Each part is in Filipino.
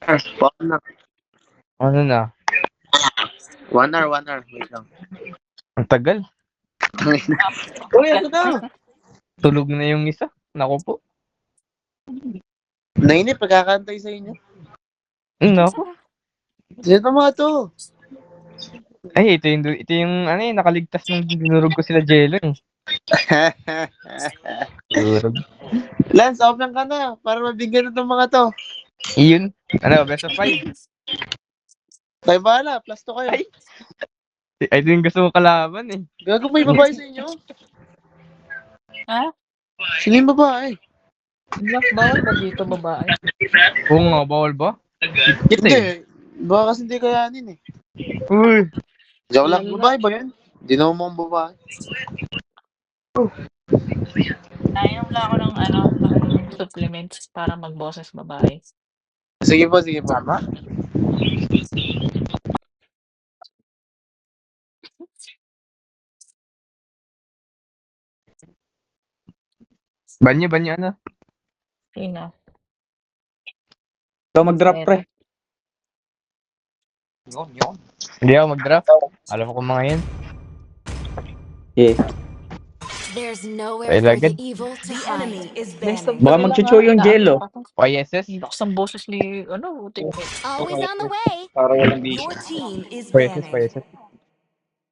1 hour. Ano na? 1 hour, 1 hour. Wait lang. Ang tagal. Uy, ano na? Tulog na yung isa. Naku po. Nainip, pagkakantay sa inyo. Naku. Sino mga to? Ay, ito yung ano eh, nakaligtas nung dinurog ko sila Jello eh. Durog. Lance, open ka na para mabigyan itong mga to. Iyon. Ano, best of 5. Tayo bahala, plus 2 kayo. Ay. Ay, ito yung gusto mo kalaban eh. Gago may babae sa inyo? Ha? Sino yung babae? Black, bawal ba dito babae? Oo nga, bawal ba? Kita eh. Hindi. Baka kasi hindi kayanin eh. Uy. Joke lang, babae ba yan? Hindi naman mo ang babae. Nainom lang ako ng ng supplements para mag-boses babae. Sige po, sige po. Tama. Banyo ano? Sino? Ikaw mag-drop, pre. Yun. Hindi ako mag-draft. Alam ko mga yan. Yeah. There's nowhere Ay, for the lagad. evil to The enemy hide. is Best of banning. Baka magchucho yung Jello. YSS? YSS? Lakas ang boses ni, teammate. Always on the way. Para walang Your team is YSS, banning. YSS.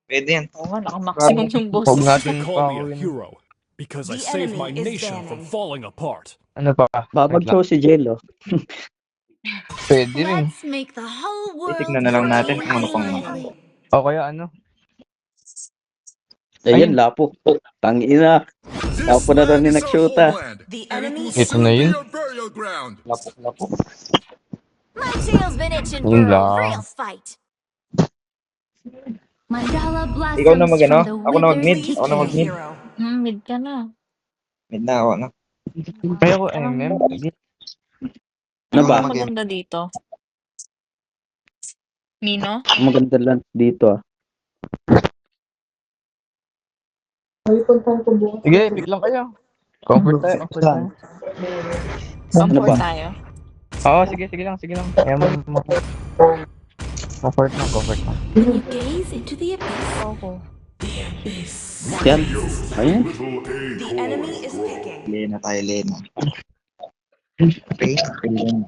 Pwede yan. Oo nga, naka-maximum yung Huwag boses. natin People pa call me ako a yun. hero because I The saved my enemy is nation from banning. falling apart. Ano pa? Baka mag-show si Jello. Pwede rin. Let's make the whole world Titignan na lang natin ring kung ano pang finally. O kaya ano? Ayan, lapo. Tangina. Lapo na rin ni nagsyuta. The enemy Ano Ito na yun. Lapok. My tail's been itching for Yun a lang. real fight. Mandala blossoms Ikaw na mag-ano? from the Ako na mag-mid. withered Ako na tree. mag-mid. hero. Mid ka na. Mid na ako, no? Kaya ko MM. Ano ba? Ano maganda dito? Nino? Maganda lang dito ah. Sige, pick lang kayo. Comfort tayo. Ano ba? Comfort tayo. Oo, sige lang. Kaya mo. Comfort lang. You gaze into the abyss. Oo. Yan. Ayan. The enemy is picking. Lena tayo, Lena. Okay, Lena.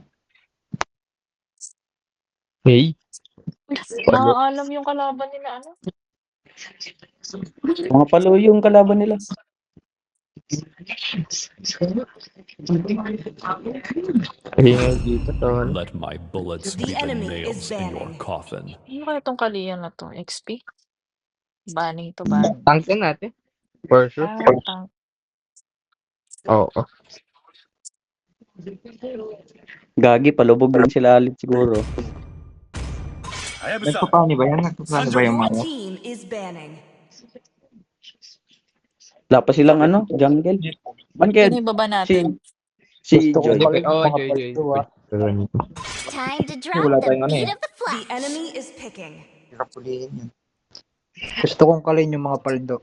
Hey. Nakaalam yung kalaban nila, ano? Mga palo yung kalaban nila. Hingay dito, tol. Let my bullets The be the enemy nails is in your banning. coffin. Ano kaya itong kaliyan na to? XP? Banning to banning. Tankin natin. For sure. Tank. Oo. Gagi, palubog din sila alit siguro. Nagpapani ba yan? Nagpapani ba yung Your mga? team is banning. Wala pa silang ano, jungle. Banked. Sino yung baba natin? Si Joy. Joy. Time to drop Wala the tayong ano beat eh. of the The flash. enemy is picking. Kapulihin yun. Gusto kong kalin yung mga paldo.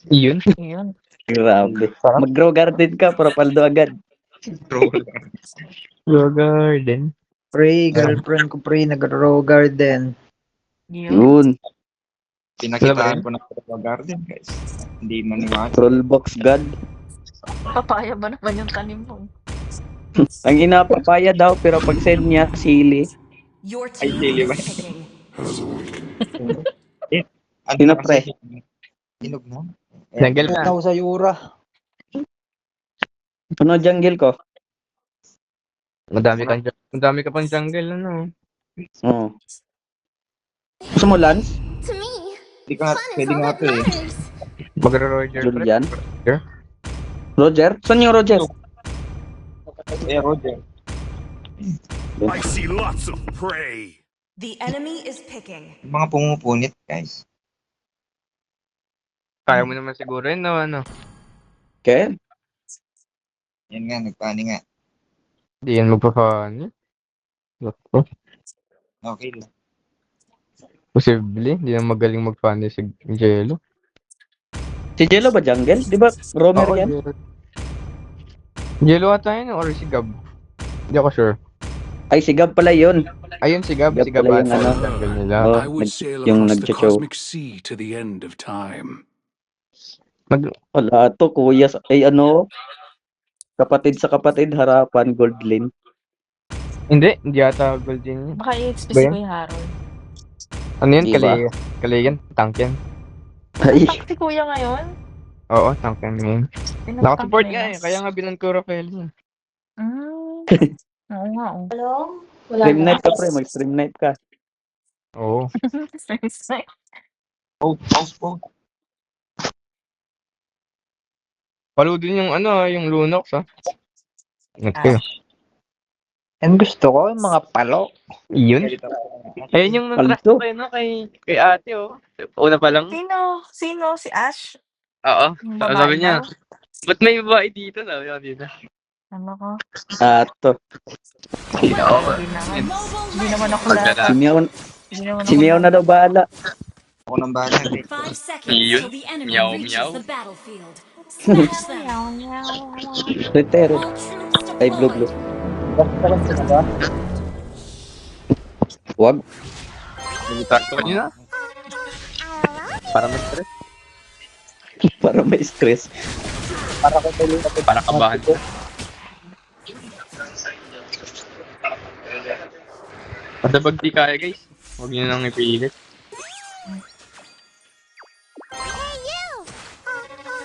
Iyon. Yun. Grabe. Mag-grow garden ka para paldo agad. Your garden. Pre, girlfriend ko pre, nag-row garden. Yun. Yun. Pinakitaan ko na sa garden, guys. Hindi maniwala. Trollbox god. Papaya ba naman yung tanim mo? Ang inapapaya daw pero pag send niya sili. Your Ay, team sili is ba? picking. Sino, pre? Hinog na. Jungle na. Ako sa Yura. Ano jungle ko? Madami ka pang jungle, ano? Oo. Gusto mo Lance? To me, Hindi ka fun is pwede all nga that to eh. matters. Magro-Roger. Julian? Roger? Saan yung Roger? Eh, Roger. I see lots of prey. The enemy is picking. Yung mga pumupunit, guys. Kaya mo naman siguro yun, no, ano? Okay. Yan nga, nagpani nga. Hindi yan magpapani. Okay lang. Posible. Hindi na magaling magpani si Jello. Si Jello ba jungle? Di ba roamer yan? Jello ata yun or si Gab. Hindi ako sure. Ay, si Gab pala yun. Ayun si Gab Gab pala yung ata ano. yung jungle nila. Oh, I would sail yung across the nag-show. cosmic sea to the end of time. Wala to, kuya. Ay, ano? Kapatid sa kapatid, harapan, gold lane. Hindi yata golden yun. Baka i-XP Ba si yan? Kuya Harold. Ano yun? Di ba? Kalye yan? Tank yan? Ay, Tak si Kuya ngayon? Oo, tank yan ngayon. Tinatang Nakasupport na nga yun. eh. Kaya nga binan ko Rafael yun. Oo nga, oh. stream night ka, pre. Mag-stream night ka. Oo. Oh. Palo din yung yung Lunox ha. Ingat kayo. Ang gusto ko, yung mga palo. Iyon. Ayun yung Paldo. nag-trust ko kayo no, kay ate oh. Una pa lang. Sino? Si Ash? Oo. Yung Sabi babae niya, daw? ba't may babae dito? Sabi niya dito. Ano ko? Ato. Hindi naman ako lahat. Si Meow, Hindi naman si ako Meow na daw bahala. Ako nang bahala. 5 seconds Iyon. till the enemy Meow, reaches meow. the battlefield. Smash them. Retero. All troops Ay, blue. deployed. Wag. Takto niyo na. Para ma-stress. Para may stress. Para kabahan ka. Basta pag di kaya guys, huwag niyo nang ipilit.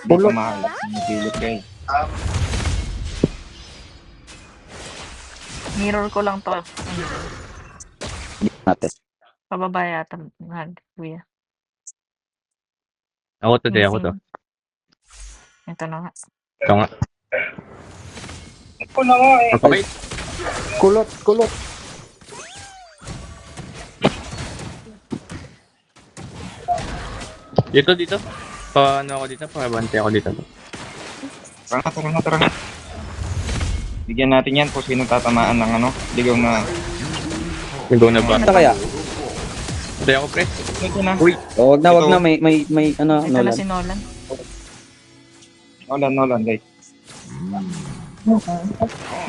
Hindi ko mahal. Napilit kayo. Mirror ko lang to. Natin. Pababa yata. Kuya. Ako to. Ito na nga. Ito nga. Okay. Kulot. Dito. Paano ako dito? Pabante ako dito. Tara na. Bigyan natin yan kung sino tatamaan ng ligaw na. Ligaw na ba? Basta kaya? Hindi ako pre. Ito na. Uy. Oh, wag na. May Ito na Nolan. si Nolan. Nolan, guys.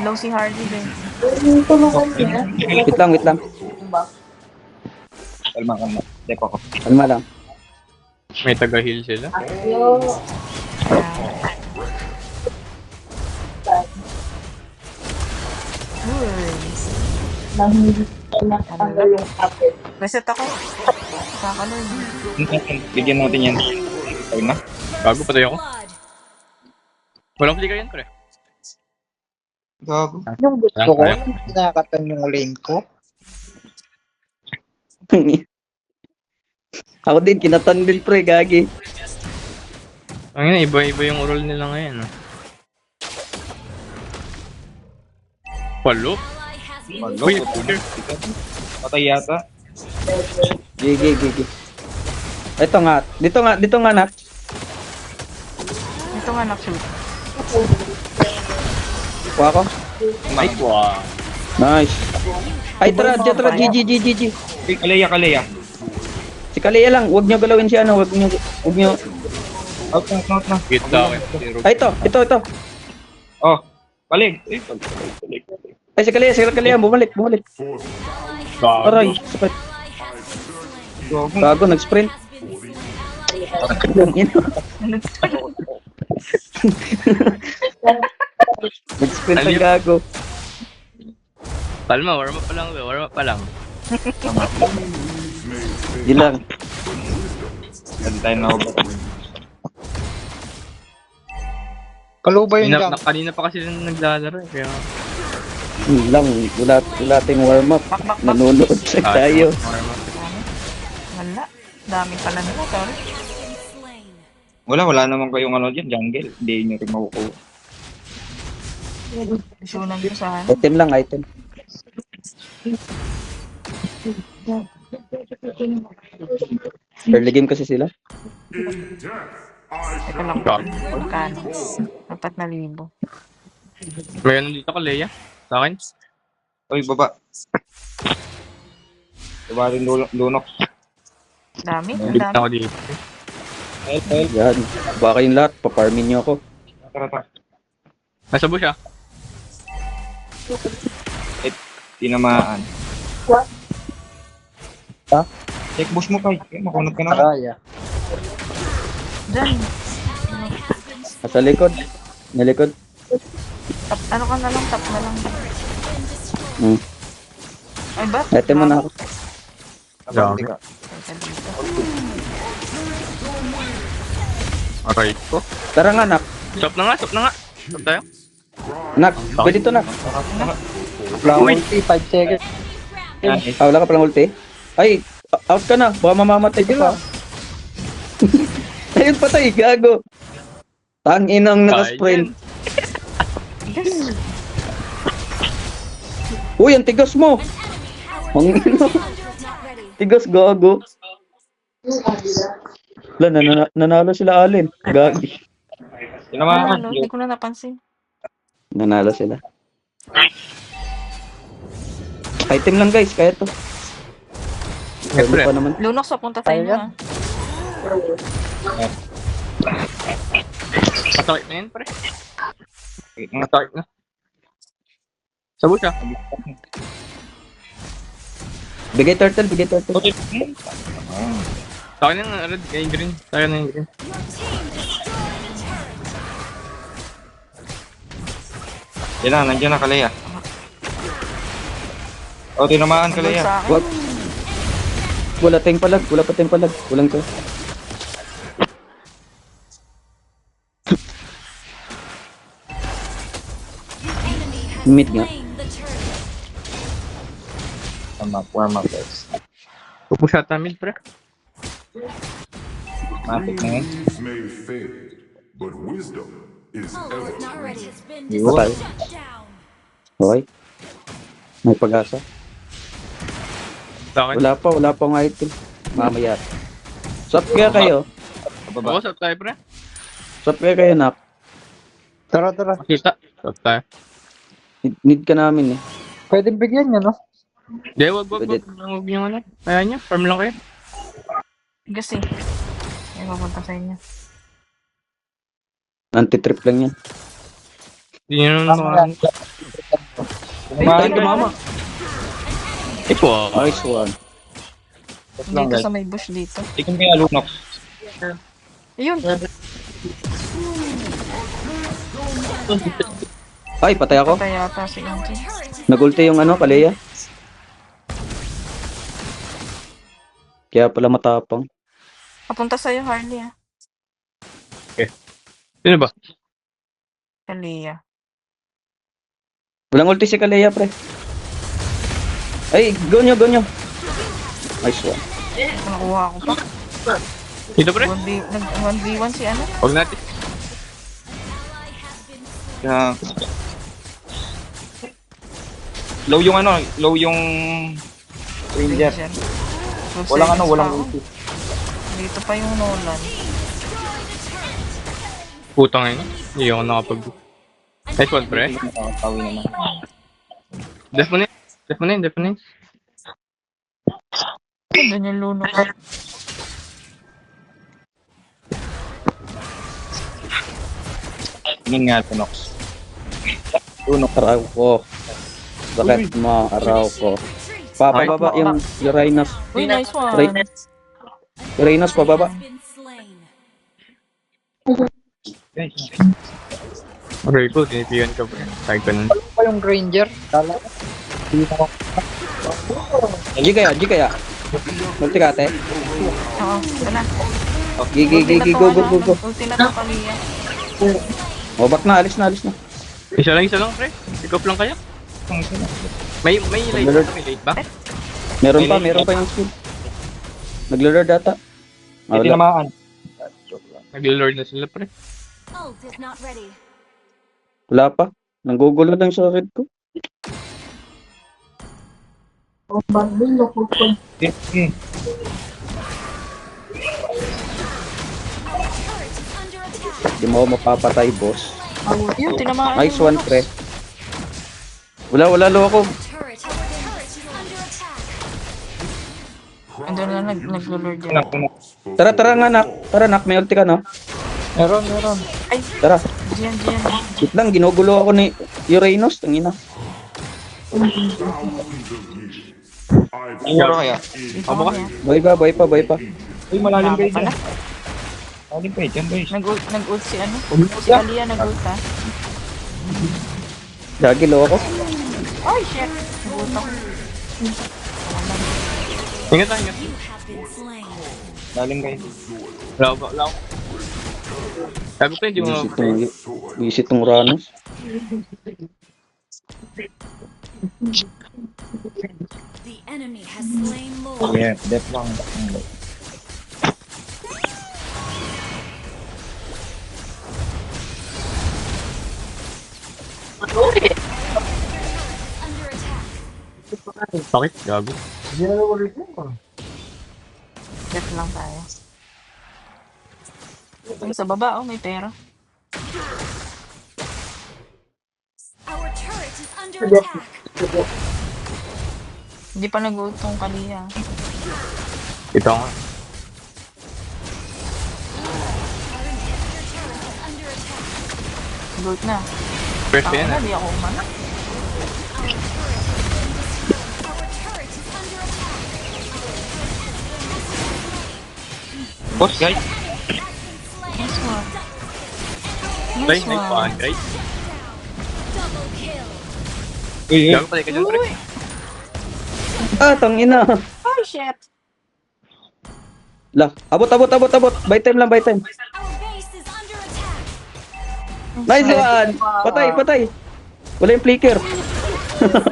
Low si Hardy din. Wait lang. Kalma. Depo ko. Kalma lang. May taga-heal sila. Reset ako. Kakalord. Bigyan natin yan. Ayun na. Bago patay ako. Walang flicker yan pre. Gago. Yung gusto ko, Kaya. yung kinakatan yung lane ko. Ako din, kinatan din, pre, gagi. Ang ina, iba-iba yung role nila ngayon. Palo? Malo. Uy, Patay yata. Gigi. Ito nga. Dito nga, nak. Ito nga nak-shoot. Kuha ko. Ay, wow. Nice. Ay, tara, GG. Kaleya. Si Kalia lang, wag niyo galawin si wag niyo. Out na. Kita ako. Ay, ito. Oh. Balik. Ay, si Kalia, bumalik. Aray, sakit. Gago, nag-sprint. Nag-sprint ang gago. Kalma, warm up pa lang. Yun lang. Gantay na ako. Kaluba yung jump. Kanina pa kasi naglalaro kaya... Yun lang, wala tayong warm-up. Nanonood sa tayo. Wala. Dami pala nila, sorry. Wala naman kayong dyan, jungle. Hindi nyo rin makukuha. Isunan ko sa Item lang, item. Early game kasi sila. Ito lang. Magkano? 4,000. May dito ka, Leia? Sa akin? Uy, baba. Diba rin lunok. Dami. Ang Dito ako dami. dito. Help. Yan. Baka kayong lahat, paparmin niyo ako. Tara. Nasa bush ah. Tinamaan. Ha? Check bush mo, Kai. Makunod ka na. Kaya. Diyan. Sa likod. Nalikod. Tap, ano ka na lang, tap na lang. Hmm. Ay, ba't? Ete mo na ako. Abante ka. Teka dito. Aray ko. Tara nga, nak. Stop na nga, stop na nga. Stop tayo. Nak, pwede to, nak. Wala akong ulti, 5 seconds. Nice. Ah, wala ka palang ulti? Ay, out ka na. Baka mamamatay ka pa. Ayun, patay. Gago. Tanginang nakasprint. Uy, ang tigas mo. Ang ino. Tigas, gago. Wala, nanalo sila Alin. Gagi. Tinamaan. Ano, hindi ko na napansin. Nanalo sila. Item lang guys, kaya to. Ano pa naman? Lunox, papunta sa inyo, ah. Masakit na yan, pre. Masakit na. Sabo siya. Bigay turtle, bigay turtle. Sa akin yung red, yung green. Sa akin yung green. Yan na, nandiyan na, Kalea. O, tinamaan, Doon Kalea. sa akin. Wag. Wala tayong palag, wala pa tayong palag. Walang to. Mid nga. Warm up, guys. Pupush ata mid, pre. Matik na yun. These may fade, but wisdom is ever Not ready. Yun. Patay. Okay. May pag-asa. Sa akin. Wala pa ang item. Mamaya. Swap kaya kayo. Baba. Oo, stop tayo, pre. Swap kaya kayo, nak. Tara, tara. Makita. Stop tayo. Need ka namin eh. Pwede bigyan niya, no? Hindi, wag. Huwag niyo ano. Kaya niya, farm lang kayo. Kasi, ay papunta sa inyo. Anti-trip lang yan. Hindi niyo naman Tinamaan, Ay, tumama. Ito, Nice one. lang, Dito guys. sa may bush dito. Tingin kaya Lunox. Ayun. Ay, patay ako. Patay yata si Inky. Nagulti yung ano, Kalea. Kaya pala matapang. Papunta sa'yo, Harley, ah. sino ba? Kalia. Walang ulti si Kalea, pre. Ay, go nyo. Nice one. Nakuha ko pa. Dito, pre. 1v1 si ano? Huwag natin. Kaya... Low yung ano, low yung... Ranger. Ranger. Walang ano, walang Tao. ulti. Dito pa yung Nolan. Putang ina. Hindi ako nakapag... Nice one, pre. Nakakatawi naman. Def mo na yun. Doon yung Lunox. Tingin nga, Lunox. Lunox. Araw ko. Bakit mo araw ko? Pababa yung Uranus. Uy, nice one. Uranus, pababa. Okay po, tinipigan ka, pre. Tag ka nun. Ano pa yung Granger? Kala ko. G kaya. Multi ka, ate. Oo, ito na. Gigi, go. Ulti na to, Kalia. O, back na, alis na. Isa lang, pre. Pick up lang kayo. May late ba? Meron pa yung skill. Naglo-lord data. Ah, Hindi wala. tinamaan. Naglo-lord na sila, pre. Ult is not ready. Wala pa. Nanggugulo lang sa red ko. Di mo ako mapapatay, boss. Yun, tinamaan. Nice yung one, Lunox. pre. Wala lo ako. Turret is under attack. Andun na nag-lord yan. Tara nga, nak. Tara, nak. May ulti ka, no? Meron. Ay, Tara. Gian. Wait lang, ginugulo ako ni Uranus. Tangina. thousands of years. I've Siguro kaya. Abo ka? Buhay pa. Uy, malalim kayo Pala. dyan. Malalim kayo dyan, guys. Nag-ult si ano? Si Kalia nag-ult ha? Gagi, loko. Ay, shit! Nag-ult ako. Ingat lang, ingat. You have been slain. Malalim kayo. Wala ako. Sabi ko hindi mo Visit tong Ranos. The enemy has slain Lord. Yeah, def lang. Under attack. Bakit? Gago. Get lang tayo. Ay, sa baba, oh, may pera. Our turret is under attack. Hindi pa nag-ult tong Kalia. Ito nga. Our inhibitor turret is under attack. Nag-ult na. First Ako yan na, ah. di ako umana. Our turret is under attack. Boss, guys. Nice one. Guys, Nice nice one. one, guys. Double kill. Uy, uy. Gago pala ka dyan, pre. Ah, tangina. Ay, shit! Lah, abot. By time lang, by time. Our base is under attack. Nice one. Patay. Wala yung flicker. Tangina.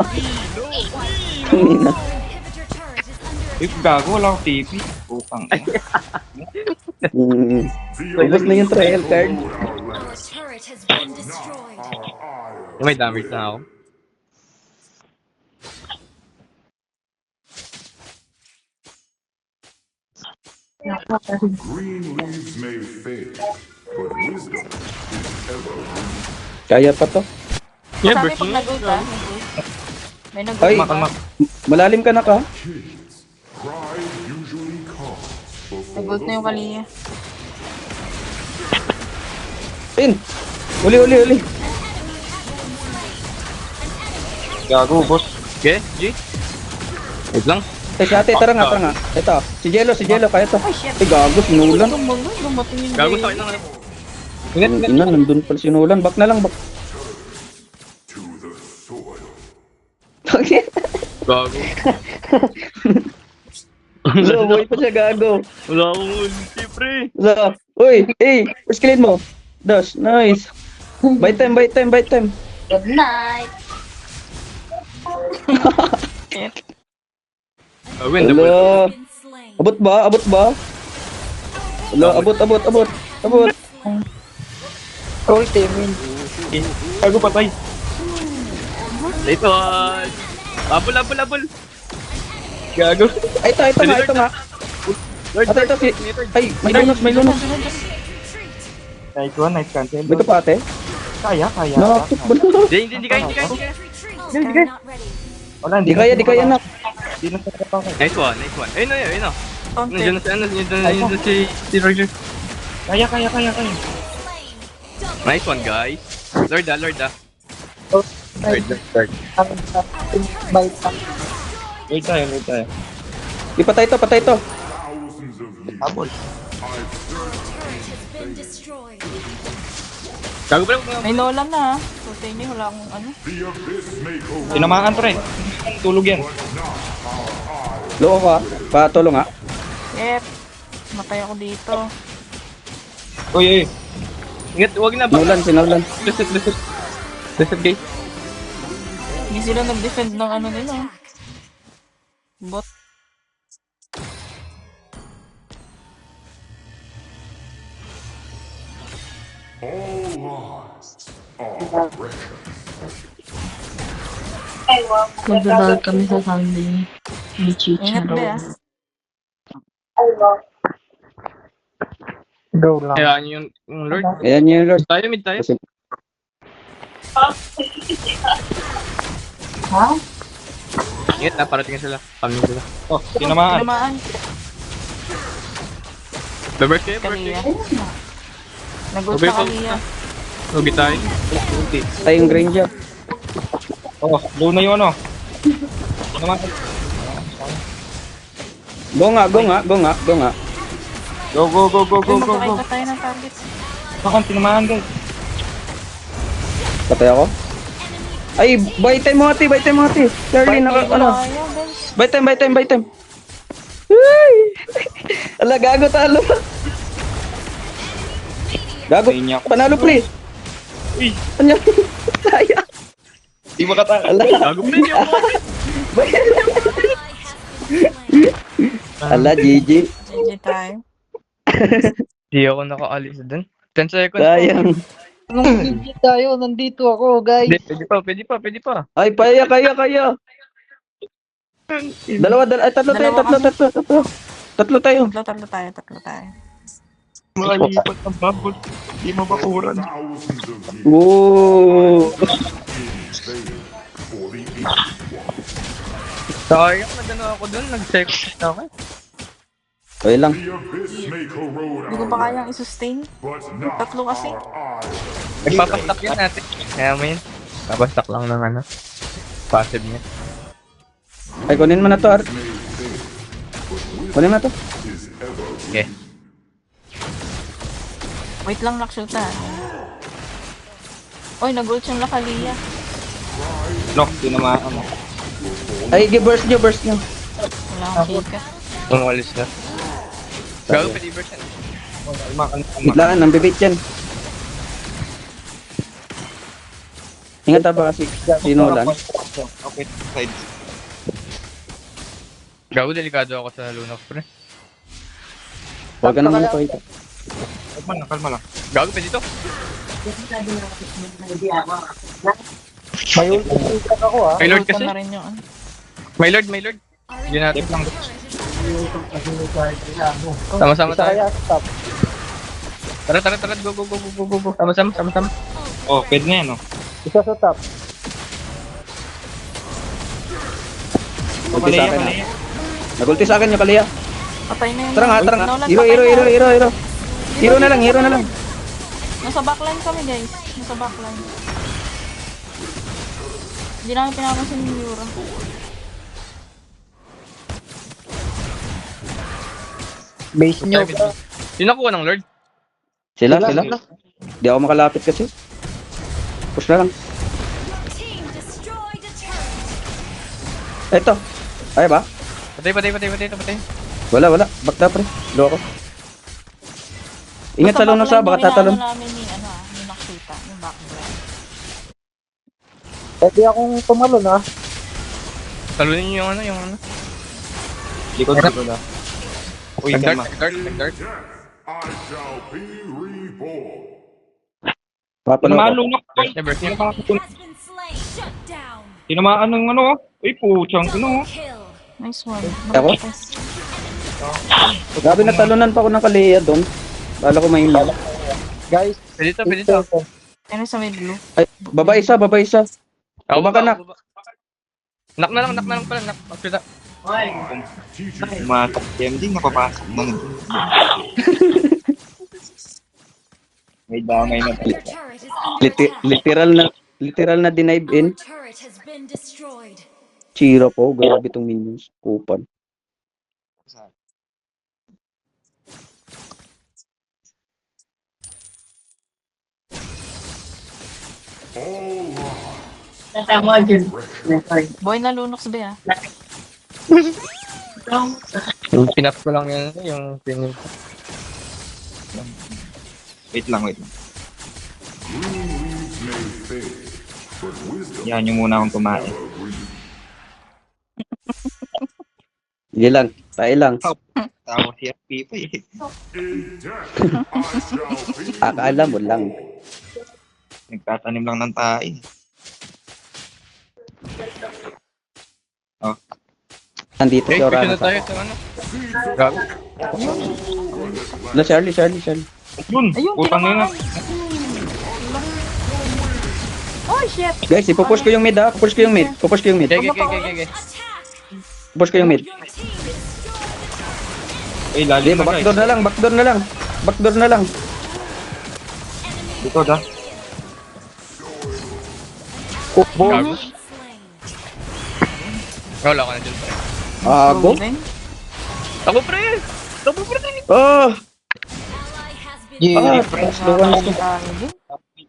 Our inhibitor turret is under Uy, gago, wala akong TP. Upang. Ubus na yung trial card. Our turret has been destroyed. May damage na ako. Green leaves may fade, but wisdom is ever Kaya pa to. Yeah, Sabi burst pag mo. nag-ult ha? Nag-ult. May nag-ult Ay. ba? Malalim ka na ka. kids. Pride usually comes before Nag-ult na yung Kalia. Pin. Uli. Gago, boss. Okay, G. Wait lang. Eh, si ate, tara nga. Ito, si Jello, kaya to. Ay, shit! Ay, gago, sinulan. Dumating yung Gago Jay. sa akin lang. Ingat, ingat. Ina, nandun pala sinulan. Back na lang, back. to the soil. Gago. Buhay pa siya, gago. Wala akong ulti, pre. So, uy, first clean mo. Dash, nice. By time. Good night! Shit. Win, double. Hello. Been slain. Abot ba? Hello, abot. Gago, patay. Ito, abol. Gago. Ay, ito nga. Ate, si... Ay, may lunos. Nice one, nice cancel. May kapate. Kaya. Nakakit ba na? Hindi kaya. Retreat. They're not ready. Wala, Di kaya na. Hindi na sa kapake. Nice one. Ayun na. Konti. Nandiyan na si ano, nandiyan na si Roger. Kaya. Slain. Nice one, guys. Lord ah. Lord. Wait tayo. Ipatay to. Thousands of years. Habol. I've Turret has been destroyed. Gago pala kung May Nolan na ha. Puta niyo, wala akong ano. the abyss may go Tinamaan, pre. Tulog yan. Loko ka. Patulong ha. Yep. Matay ako dito. Uy. ingat, wag na ba? Sinulan. Reset guys. Hindi sila nag-defend ng ano nila. Bot. all lives are precious. Magdadal kami sa Sunday. May chicha Ingat ba raw. Go lang. Kaya yung Lord. Ayan yung Lord. Mid tayo. Kasi- Ingat na, parating sila. Kami sila. Oh, tinamaan. Tinamaan. Beburst kayo, Kalia. burst. Nag-ult Okay na po. Kalia. Lugi tayo. Tayo yung Granger. Oh, low na yung ano. naman. Go nga, go nga, go nga, go nga. Go, go, go, go, go, Uy, go, go. magkakaiba tayo ng targets. Bakit tinamaan guys? Patay ako. Ay, buy time mo ate, buy time mo ate. Charlie, naka, ano? Ayaw, guys. Buy time, buy time, buy time. Ay! Ala, gago talo. Gago, Sa inyo. panalo pre. Uy, Ano? Sayang. di ba kata? Ala, Gago pa rin yung ala, GG. GG tayo. Di ako nakaalis dun. 10 seconds. Sayang. Anong GG tayo? Nandito ako, guys. Hindi, pwede pa. Ay, kaya. Dalawa, ay, tatlo tayo, Dalawa tatlo. Tatlo tayo. Tatlo tayo. Malipat ang bubble. Di mabakuran. Thousands of years Woo! fade for the ancient. Sayang na gano'n ako dun. Nag-second na ako. Okay lang. The abyss may corrode Hindi ko our pa land, kayang isustain. but not Tatlo kasi. our eyes. Nagpapastak yun natin. Kaya mo yun. Papastak lang ng ano. Passive niya. Ay, kunin mo na to, Ar. May fade, Kunin mo na to. is ever Okay. Wait lang, Lakshota. Oy, nag-ult yung Lakalia. Lock, tinamaan mo. Ay, burst nyo. Wala akong shika. Umalis na. Gago pwede version. Biglaan, nambibit yan. Ingat ba kasi sino lang? Okay, side. Gago delikado ako sa Lunox pre. Huwag ka naman ito. Kalma lang. Gago pwede to. May ultimate ako, ah. May lord Ult ko kasi. na rin yung ano. May lord. Yun natin. Tip lang. Sama-sama Isa tayo. kaya stop. Tara. Go. Sama-sama. Oh, pwede na yan, oh. Isa sa top. Ulti sa akin. Nagulti sa akin yung kaliya. Patay na yun. Tara nga. Nolan, Hero. patay na. Hero na lang. Nasa backline kami, guys. Nasa backline. Hindi namin pinapansin yung Yura. Base nyo. Sino nakuha ng lord? Sila. Di ako makalapit kasi. Push na lang. Team destroyed a turret. Eto. Ay ba? Patay. Wala. Back na pre. Lo ako. Ingat sa lunos ha, baka tatalon. Basta namin ni, ni Nakshita, yung backline. Pwede akong tumalon, ah. Talunin niyo yung ano. Likod na. Uy, kalma. Nag-dart. I shall be reborn. Papalo Tinamaan ako. Lunox. Never kill. Has been slain. Shut down. Tinamaan ng ano, oh. Uy, puchang ano, oh. Kill. Nice one. Ako? Matigas. Grabe natalunan pa ako ng kaliya doon. Bala ko may bala. Guys, Pwede to. Ano sa may blue? Ay, baba isa. Baba ka na. Knock na lang pala. Knock. Umatak MD, napapasok na nito. May damay na Your talaga. turret is under attack. Literal na denied in. Our turret has been destroyed. Chiro po. Grabe tong minions. Kupan. Boy na Lunox ba, ah? Yung pinap ko lang yan, yung pinin. Wait lang. Green leaves may fade, but wisdom Yan nyo muna akong kumain. never breathes. Sige lang. Tayo lang. Tawa si FP pa eh. In death, I shall be Akala mo lang. Nagtatanim lang ng tae. Nandito si Pwede Orana. na tayo sa ano. Gago. Na Charlie. Yun! Ayun, Putang na tinamaan. Oh, shit! Guys, ipupush ko yung mid ha. Pupush ko yung mid. Okay. Attack. Push ko yung mid. Your team destroyed a Eh, Hindi, lalim na guys. backdoor na lang. Dito da. Gago. slain. Wala ka na dyan, pre. Ago? Ako, pre! Ako, pre! Ah! Ally has been Yeah. Luwan ko.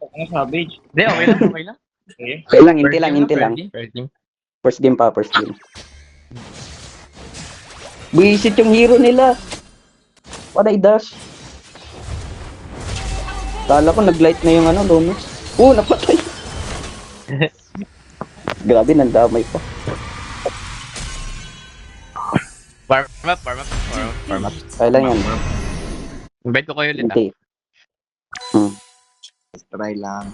Ano savage? Hindi, okay lang, okay lang. Okay. Okay lang, inti lang, inti lang. First game. First game pa, first game. Buisit yung hero nila. Paday dash. Kala ko nag-light na yung ano, Lumos. Napatay. Grabe, nandamay pa. Warm up. Kaya lang yan. Invite ko kayo ulit, ah. Inti. Try lang.